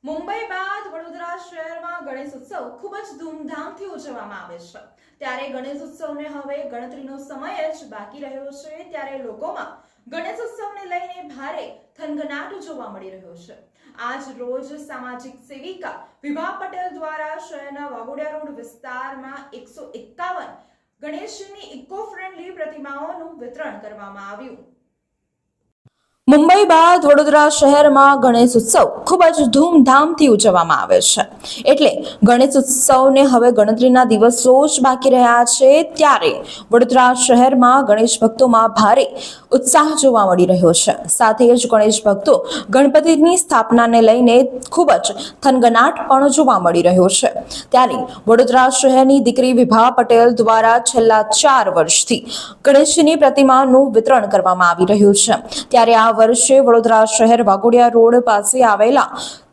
મુંબઈ બાદ વડોદરા શહેરમાં ગણેશ ઉત્સવ ખૂબ જ ધૂમધામથી ઉજવવામાં આવે છે। ત્યારે ગણેશ ઉત્સવને હવે ગણતરીનો સમય જ બાકી રહ્યો છે। ત્યારે લોકોમાં ગણેશ ઉત્સવને લઈને ભારે થનગનાટ જોવા મળી રહ્યો છે। આજ રોજ સામાજિક સેવિકા વિભા પટેલ દ્વારા શહેરના વાઘોડિયા રોડ વિસ્તારમાં 151 ગણેશજીની ઇકો ફ્રેન્ડલી પ્રતિમાઓનું વિતરણ કરવામાં આવ્યું। મુંબઈ બાદ વડોદરા શહેરમાં ગણેશ ઉત્સવ ખૂબ જ ધૂમધામથી ઉજવવામાં આવે છે। એટલે ગણેશ ઉત્સવને હવે ગણતરીના દિવસો જ બાકી રહ્યા છે। ત્યારે વડોદરા શહેરમાં ગણેશ ભક્તોમાં ભારે ઉત્સાહ જોવા મળી રહ્યો છે। સાથે જ ગણેશ ભક્તો ગણપતિની સ્થાપનાને લઈને ખૂબ જ થનગનાટ પણ જોવા મળી રહ્યો છે। ત્યારે વડોદરા શહેરની દીકરી વિભા પટેલ દ્વારા છેલ્લા 4 વર્ષથી ગણેશજીની પ્રતિમાનું વિતરણ કરવામાં આવી રહ્યું છે। ત્યારે આ વર્ષે વડોદરા શહેર વાઘોડિયા રોડ પાસે આવેલા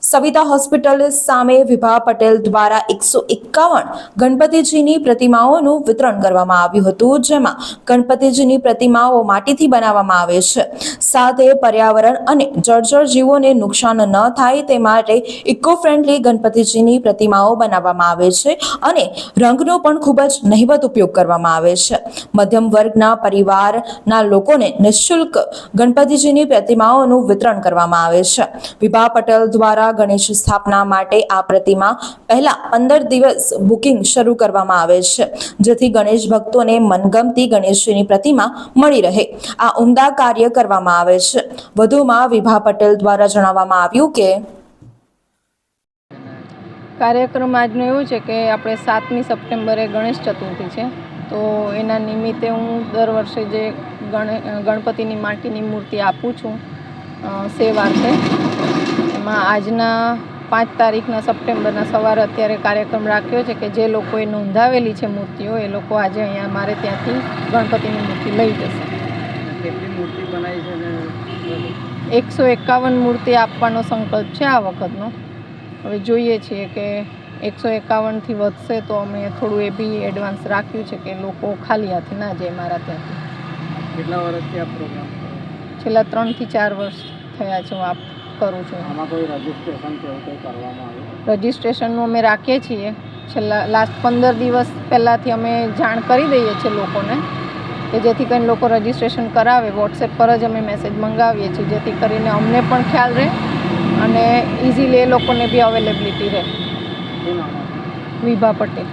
સવિતા હોસ્પિટલ સામે વિભા પટેલ દ્વારા 151 ગણપતિજીની પ્રતિમાઓનું વિતરણ કરવામાં આવ્યું હતું। જેમાં ગણપતિજીની પ્રતિમાઓ માટીથી બનાવવામાં આવે છે। સાથે પર્યાવરણ અને જળચર જીવોને નુકસાન ન થાય તે માટે ઇકો ફ્રેન્ડલી ગણપતિજીની પ્રતિમાઓ બનાવવામાં આવે છે અને રંગનો પણ ખૂબ જ નહિવત ઉપયોગ કરવામાં આવે છે। મધ્યમ વર્ગના પરિવારના લોકોને નિઃશુલ્ક ગણપતિજીની પ્રતિમાઓનું વિતરણ કરવામાં આવે છે। વિભા પટેલ દ્વારા ગણેશ સ્થાપના માટે આ પ્રતિમા પહેલા 15 દિવસ બુકિંગ શરૂ કરવામાં આવે છે, જેથી ગણેશ ભક્તોને મનગમતી ગણેશજીની પ્રતિમા મળી રહે આ ઉમદા કાર્ય કરવામાં આવે છે। વધુમાં વિભા પટેલ દ્વારા જણાવવામાં આવ્યું કે કાર્યક્રમ આજનો એવું છે કે આપણે 7મી સપ્ટેમ્બરે ગણેશ ચતુર્થી છે, તો એના નિમિત્તે હું દર વર્ષે જે ગણપતિની માટીની મૂર્તિ આપું છું સેવાર્થે, એમાં આજના 5 તારીખના સપ્ટેમ્બરના સવારે અત્યારે કાર્યક્રમ રાખ્યો છે કે જે લોકોએ નોંધાવેલી છે મૂર્તિઓ એ લોકો આજે અહીંયા મારે ત્યાંથી ગણપતિની મૂર્તિ લઈ જશે। કેટલી મૂર્તિ બનાવી છે? 151 મૂર્તિ આપવાનો સંકલ્પ છે આ વખતનો। હવે જોઈએ છીએ કે 151થી વધશે તો અમે થોડું એ બી એડવાન્સ રાખ્યું છે કે લોકો ખાલી હાથે ના જાય મારા ત્યાંથી। કેટલા વર્ષથી આ પ્રોગ્રામ છેલ્લા 3 થી 4 વર્ષ થયા છે હું આ કરું છું। આમાં કોઈ રજિસ્ટ્રેશન કે એવું કંઈ કરવામાં આવ્યું? રજિસ્ટ્રેશનનું અમે રાખીએ છીએ, છેલ્લા લાસ્ટ 15 દિવસ પહેલાંથી અમે જાણ કરી દઈએ છીએ લોકોને કે જેથી કરીને લોકો રજિસ્ટ્રેશન કરાવે। વોટ્સએપ પર જ અમે મેસેજ મંગાવીએ છીએ જેથી કરીને અમને પણ ખ્યાલ રહે અને ઇઝીલી એ લોકોને બી અવેલેબિલિટી રહે। શું નામ? વિભા પટેલ।